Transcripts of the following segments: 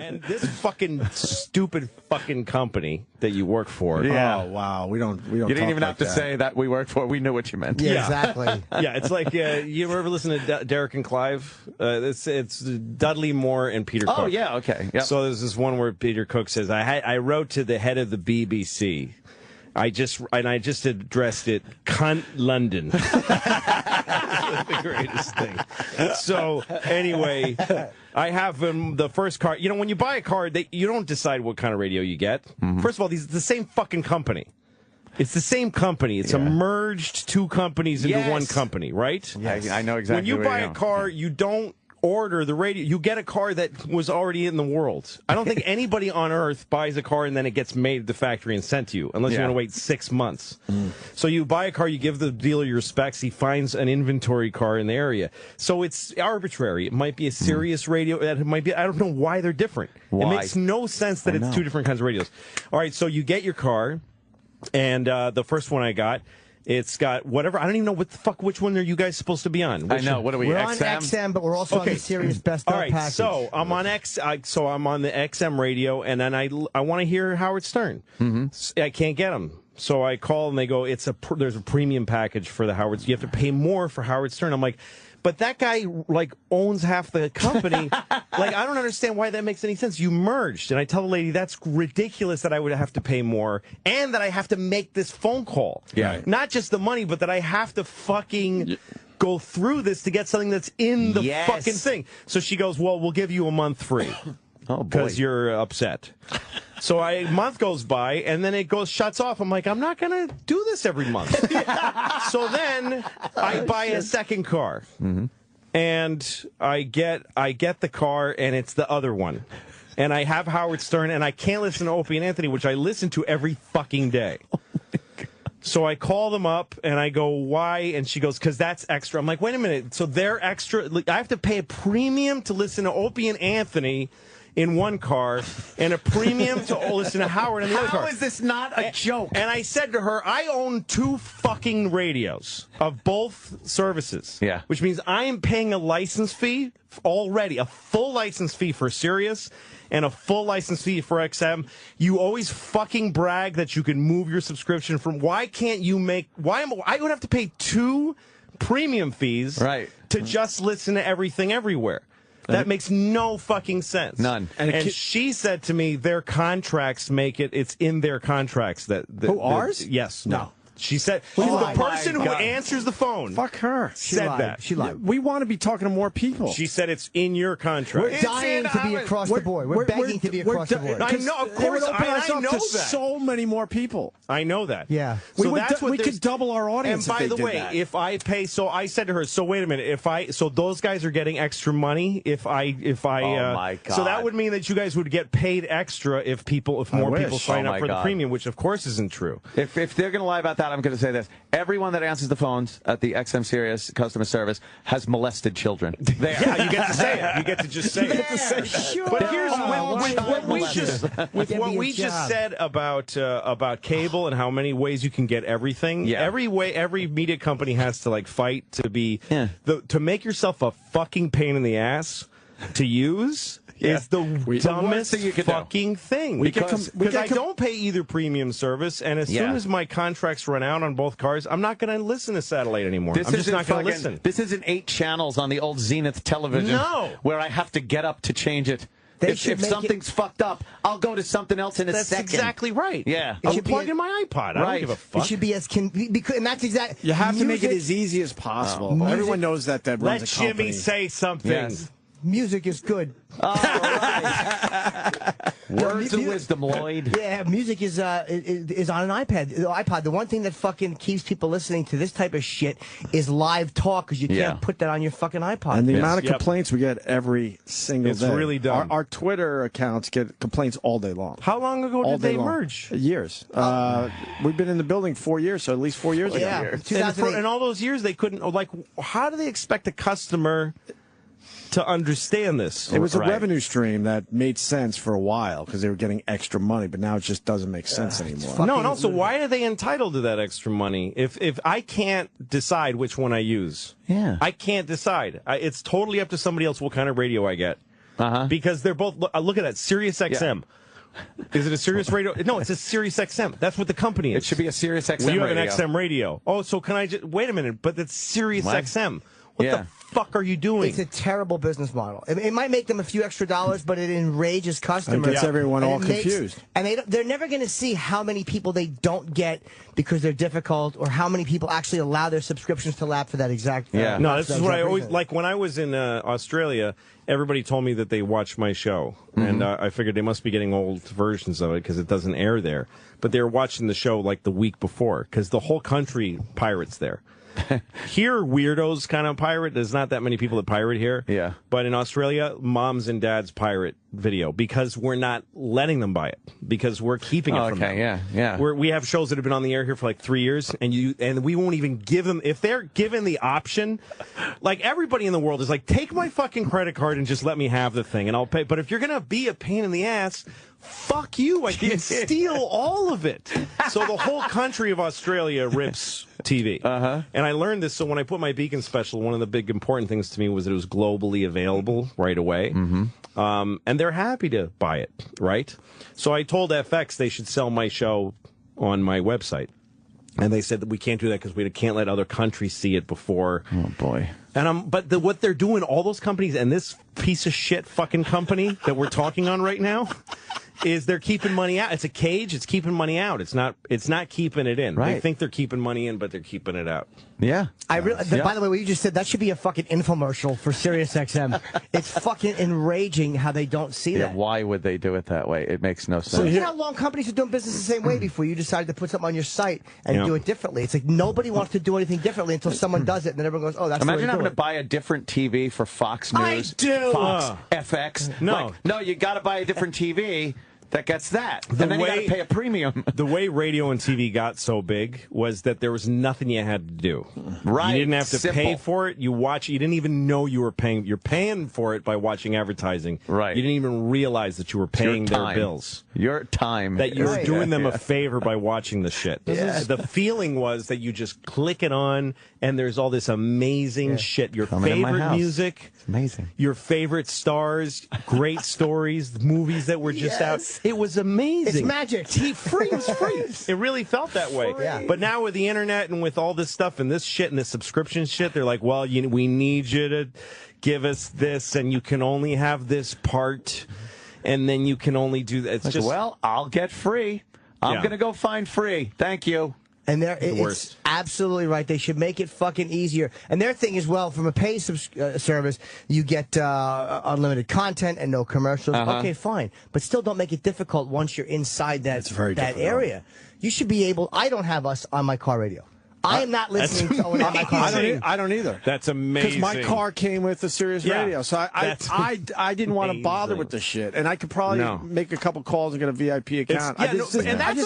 And this fucking stupid fucking company that you work for. Yeah. Oh, wow. We don't You didn't even have to that. say that we worked for. We knew what you meant. Yeah, exactly. Yeah, it's like you ever listen to Derek and Clive? It's Dudley Moore and Peter Cook. Oh yeah, okay. Yep. So there's this one where Peter Cook says, "I wrote to the head of the BBC. I just addressed it, cunt London." The greatest thing. So anyway, I have the first car. You know, when you buy a car, you don't decide what kind of radio you get. Mm-hmm. First of all, it's the same fucking company. It's the same company. It's a merged two companies into one company, right? Yes. I know exactly. When you buy a car, you don't order the radio. You get a car that was already in the world. I don't think anybody on earth buys a car and then it gets made at the factory and sent to you, unless you want to wait 6 months. So you buy a car, you give the dealer your specs, he finds an inventory car in the area. So it's arbitrary. It might be a Sirius radio. It might be, I don't know why they're different. Why? It makes no sense that it's two different kinds of radios. All right, so you get your car, and the first one I got, it's got whatever. I don't even know what the fuck. Which one are you guys supposed to be on? I know. What are we? We're XM? on XM, but we're also on the Sirius Best All right, package. so I'm on I'm on the XM radio, and then I want to hear Howard Stern. Mm-hmm. I can't get him, so I call and they go, there's a premium package for the Howard. You have to pay more for Howard Stern. I'm like, but that guy owns half the company. I don't understand why that makes any sense. You merged, and I tell the lady that's ridiculous that I would have to pay more, and that I have to make this phone call. Yeah, not just the money, but that I have to fucking go through this to get something that's in the fucking thing. So she goes, "Well, we'll give you a month free." Oh, boy. Because you're upset. So a month goes by, and then it shuts off. I'm like, I'm not going to do this every month. So then I buy a second car, and I get the car, and it's the other one. And I have Howard Stern, and I can't listen to Opie and Anthony, which I listen to every fucking day. So I call them up, and I go, why? And she goes, because that's extra. I'm like, wait a minute. So they're extra. I have to pay a premium to listen to Opie and Anthony in one car, and a premium to listen to Howard in the other car. How is this not a joke? And I said to her, I own 2 fucking radios of both services. Yeah. Which means I am paying a license fee already, a full license fee for Sirius and a full license fee for XM. You always fucking brag that you can move your subscription from. Why can't you I would have to pay 2 premium fees to just listen to everything everywhere. That makes no fucking sense. None. And she said to me, their contracts make it's in their contracts that... ours? Yes. No. She said, the person who answers the phone fuck her. said that. She lied. We want to be talking to more people. She said it's in your contract. We're dying to be across the board. We're begging to be across the board. I know, of course, I know that. So many more people. I know that. Yeah. So we could double our audience. And by the way, if I pay, so I said to her, so wait a minute, so those guys are getting extra money if I oh my God. So that would mean that you guys would get paid extra if more people sign up for the premium, which of course isn't true. If they're going to lie about that, I'm going to say this. Everyone that answers the phones at the XM Sirius customer service has molested children. Yeah, you get to say it. You get to just say it. Sure. But here's what we just said about cable and how many ways you can get everything. Yeah. Every media company has to fight to be to make yourself a fucking pain in the ass to use. Is the dumbest fucking thing. Because I don't pay either premium service, and as soon as my contracts run out on both cars, I'm not going to listen to satellite anymore. I'm just not going to listen. This isn't 8 channels on the old Zenith television where I have to get up to change it. If something's fucked up, I'll go to something else in a second. That's exactly right. Yeah. I'll plug in my iPod. I don't give a fuck. It should be and that's exactly. You have to make it as easy as possible. Everyone knows that runs a company. Let Jimmy say something. Yes. Music is good. All right. Words of wisdom, Lloyd. Yeah, music is on an iPod. The one thing that fucking keeps people listening to this type of shit is live talk, because you can't put that on your fucking iPod. And the amount of complaints we get every single day. It's really dumb. Our Twitter accounts get complaints all day long. How long ago did they merge? Years. We've been in the building 4 years, so at least 4 years ago. Yeah, and all those years they couldn't. How do they expect a customer to understand this? It was a revenue stream that made sense for a while because they were getting extra money, but now it just doesn't make sense anymore. No, and also, why are they entitled to that extra money if I can't decide which one I use? Yeah. I can't decide. It's totally up to somebody else what kind of radio I get. because they're both. Look at that, Sirius XM. Is it a Sirius radio? No, it's a Sirius XM. That's what the company is. It should be a Sirius XM well, you have radio. an XM radio. Oh, so can I just wait a minute? But it's Sirius XM. What the fuck are you doing? It's a terrible business model. It might make them a few extra dollars, but it enrages customers. It gets everyone all confused. And they're never going to see how many people they don't get because they're difficult, or how many people actually allow their subscriptions to lapse for that exact. No, this is what I always like. When I was in Australia, everybody told me that they watched my show, and I figured they must be getting old versions of it because it doesn't air there. But they were watching the show like the week before because the whole country pirates there. Here, weirdos kind of pirate. There's not that many people that pirate here. Yeah. But in Australia, moms and dads pirate video because we're not letting them buy it, because we're keeping it from them. We have shows that have been on the air here for like 3 years, and we won't even give them, if they're given the option, like everybody in the world is like, take my fucking credit card and just let me have the thing and I'll pay. But if you're going to be a pain in the ass, fuck you. I can steal all of it. So the whole country of Australia rips TV. And I learned this, so when I put my Beacon special, one of the big important things to me was that it was globally available right away. And they're happy to buy it, right? So I told FX they should sell my show on my website. And they said that we can't do that because we can't let other countries see it before. Oh, boy. And what they're doing, all those companies and this piece of shit fucking company that we're talking on right now, is they're keeping money out. It's a cage. It's keeping money out. It's not keeping it in. Right. They think they're keeping money in, but they're keeping it out. Yeah. By the way, what you just said, that should be a fucking infomercial for Sirius XM. It's fucking enraging how they don't see that. Why would they do it that way? It makes no sense. So you know how long companies are doing business the same way before you decided to put something on your site and do it differently. It's like nobody wants to do anything differently until someone does it, and then everyone goes, oh, that's Imagine having to buy a different TV for Fox News, Fox, FX. No, you got to buy a different TV that gets that. And then you got to pay a premium. The way radio and TV got so big was that there was nothing you had to do. Right. You didn't have to pay for it. You watch. You didn't even know you were paying. You're paying for it by watching advertising. Right. You didn't even realize that you were paying their bills. Your time. That you were doing them a favor by watching the shit. The feeling was that you just click it on, and there's all this amazing shit. Your favorite music. It's amazing. Your favorite stars, great stories, movies that were just out. It was amazing. It's magic. Free was free. It really felt that way. Yeah. But now with the internet and with all this stuff and this shit and this subscription shit, they're like, well, we need you to give us this, and you can only have this part, and then you can only do that. It's like, just, well, I'll get free. I'm going to go find free. Thank you. And it's absolutely right. They should make it fucking easier. And their thing is, well, from a paid service, you get unlimited content and no commercials. Okay, fine. But still don't make it difficult once you're inside that area. You should be able... I don't have us on my car radio. I am not listening to someone on my car. I don't either. That's amazing. Because my car came with the Sirius radio, so I didn't want to bother with the shit, and I could probably make a couple calls and get a VIP account. I just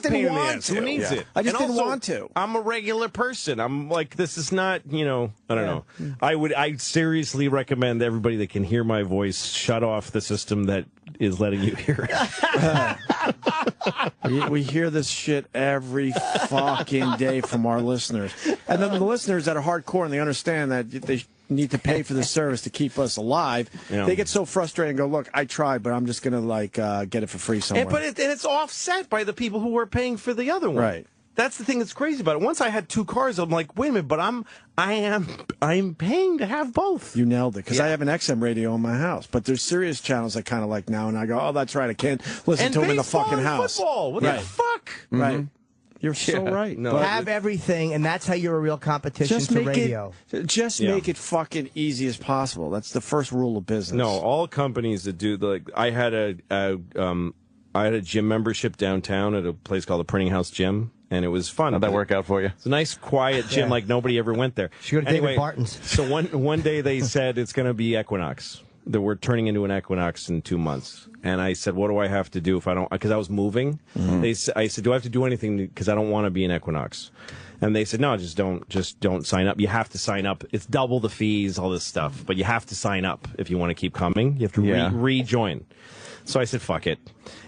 didn't want to. Who needs it? I just didn't also, want to. I'm a regular person. I'm like, this is not, I don't know. I seriously recommend everybody that can hear my voice shut off the system that is letting you hear it. We hear this shit every fucking day from our listeners. And then the listeners that are hardcore and they understand that they need to pay for the service to keep us alive, they get so frustrated and go, look, I tried, but I'm just going to get it for free somewhere. And it's offset by the people who are paying for the other one. Right. That's the thing that's crazy about it. Once I had 2 cars, I'm like, wait a minute, but I'm paying to have both. You nailed it, because I have an XM radio in my house, but there's Sirius channels I kind of like now, and I go, oh, that's right, I can't listen to them in the fucking house. Football, what the fuck? Right. You're so right. No, have everything, and that's how you're a real competition to radio. Make it fucking easy as possible. That's the first rule of business. No, all companies that do I had a gym membership downtown at a place called the Printing House Gym. And it was fun. How'd that work out for you? It's a nice, quiet gym like nobody ever went there. Should go to David Barton's. So one day they said it's going to be Equinox. That we're turning into an Equinox in 2 months. And I said, what do I have to do if I don't? Because I was moving. I said, do I have to do anything? Because I don't want to be an Equinox. And they said, no, just don't sign up. You have to sign up. It's double the fees, all this stuff. But you have to sign up if you want to keep coming. You have to rejoin. So I said, fuck it.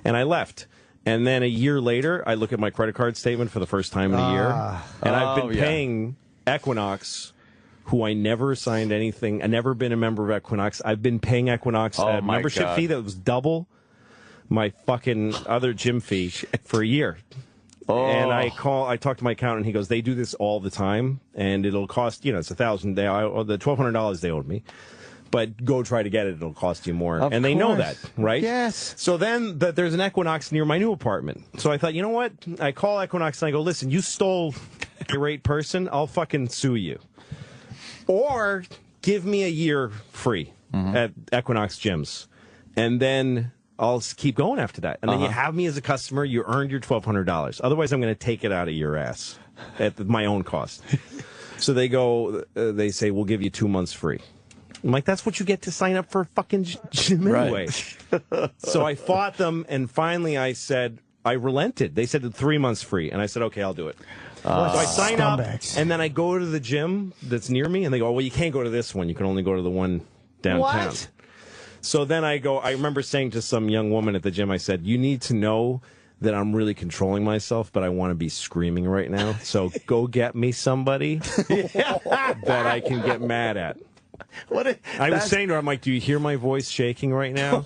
And I left. And then a year later, I look at my credit card statement for the first time in a year, and I've been paying Equinox who I never signed anything. I never been a member of Equinox. I've been paying Equinox a membership fee that was double my fucking other gym fee for a year. And I talked to my accountant. He goes, they do this all the time, and it'll cost, it's $1,000. The $1,200 they owed me. But go try to get it; it'll cost you more. And they know that, right? Yes. So then there's an Equinox near my new apartment. So I thought, you know what? I call Equinox and I go, listen, you stole a great person. I'll fucking sue you. Or give me a year free at Equinox gyms. And then I'll keep going after that. And then you have me as a customer. You earned your $1,200. Otherwise, I'm going to take it out of your ass at my own cost. So they say, we'll give you 2 months free. I'm like, that's what you get to sign up for a fucking gym anyway. So I fought them, and finally I relented. They said 3 months free, and I said, okay, I'll do it. So I sign up, and then I go to the gym that's near me, and they go, well, you can't go to this one. You can only go to the one downtown. What? So then I remember saying to some young woman at the gym, I said, you need to know that I'm really controlling myself, but I want to be screaming right now. So go get me somebody that I can get mad at. I was saying to her, I'm like, do you hear my voice shaking right now?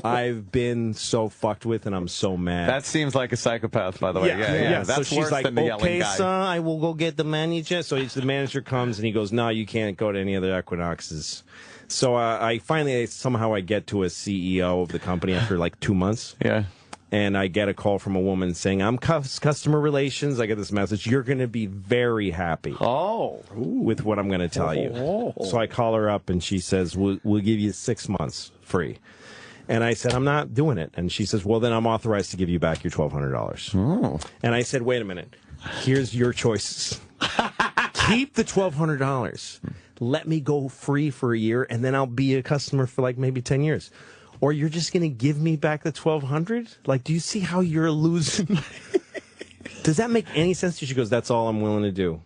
I've been so fucked with, and I'm so mad. That seems like a psychopath, by the way. Yeah. That's so she's like, than the yelling guy. Okay, son, I will go get the manager. So the manager comes, and he goes, no, you can't go to any other Equinoxes. So I finally, somehow I get to a CEO of the company after like 2 months. Yeah. And I get a call from a woman saying, I'm customer relations. I get this message. You're going to be very happy with what I'm going to tell you. So I call her up, and she says, we'll give you 6 months free. And I said, I'm not doing it. And she says, well, then I'm authorized to give you back your $1,200. And I said, wait a minute. Here's your choices. Keep the $1,200. Let me go free for a year, and then I'll be a customer for like maybe 10 years. Or you're just going to give me back the $1,200? Like, do you see how you're losing? Does that make any sense to you? She goes, that's all I'm willing to do.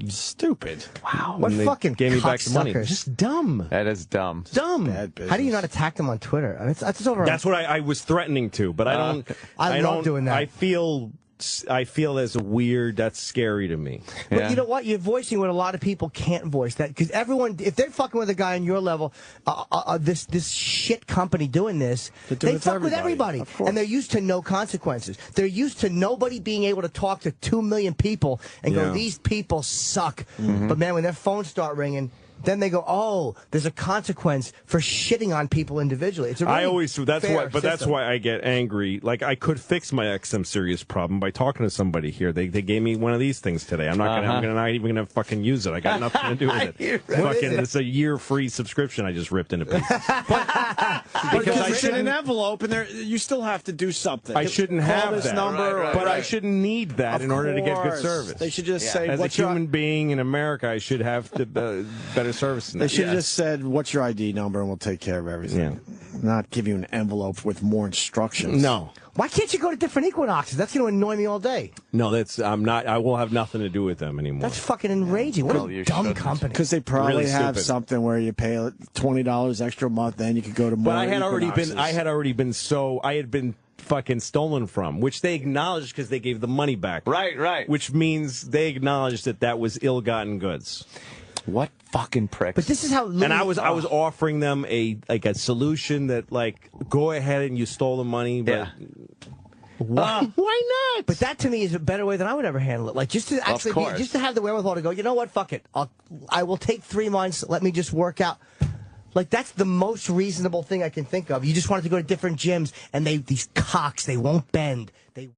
Stupid. Wow. What fucking gave me back the money. Suckers. Just dumb. That is dumb. Dumb. How do you not attack them on Twitter? I mean, that's over. That's what I was threatening to, but I don't. I love doing that. I feel as weird. That's scary to me. But you know what? You're voicing what a lot of people can't voice. That because everyone, if they're fucking with a guy on your level, this shit company doing this, they fuck with everybody, and they're used to no consequences. They're used to nobody being able to talk to 2 million people and go, these people suck. But man, when their phones start ringing. Then they go, oh, there's a consequence for shitting on people individually. It's a really that's why I get angry. Like, I could fix my XM Sirius problem by talking to somebody here. They gave me one of these things today. I'm not even gonna fucking use it. I got nothing to do with it. It's a year free subscription I just ripped into pieces. Because it's in an envelope, and you still have to do something. I shouldn't have this that, number, but I shouldn't need that in order to get good service. They should just say, as a human being in America, I should have better service. They should have just said, what's your ID number, and we'll take care of everything. Not give you an envelope with more instructions. No. Why can't you go to different Equinoxes? That's going to annoy me all day. No, I will have nothing to do with them anymore. That's fucking enraging. What a dumb company. Because they probably have something where you pay $20 extra a month, then you could go to more. But I had been fucking stolen from, which they acknowledged because they gave the money back. Right. Which means they acknowledged that was ill-gotten goods. What fucking pricks? But this is how. And I was offering them a solution that, like, go ahead and you stole the money, but why not? But that to me is a better way than I would ever handle it. Like, just to actually just to have the wherewithal to go, you know what, fuck it, I will take 3 months. Let me just work out. Like, that's the most reasonable thing I can think of. You just wanted to go to different gyms, and these cocks, they won't bend.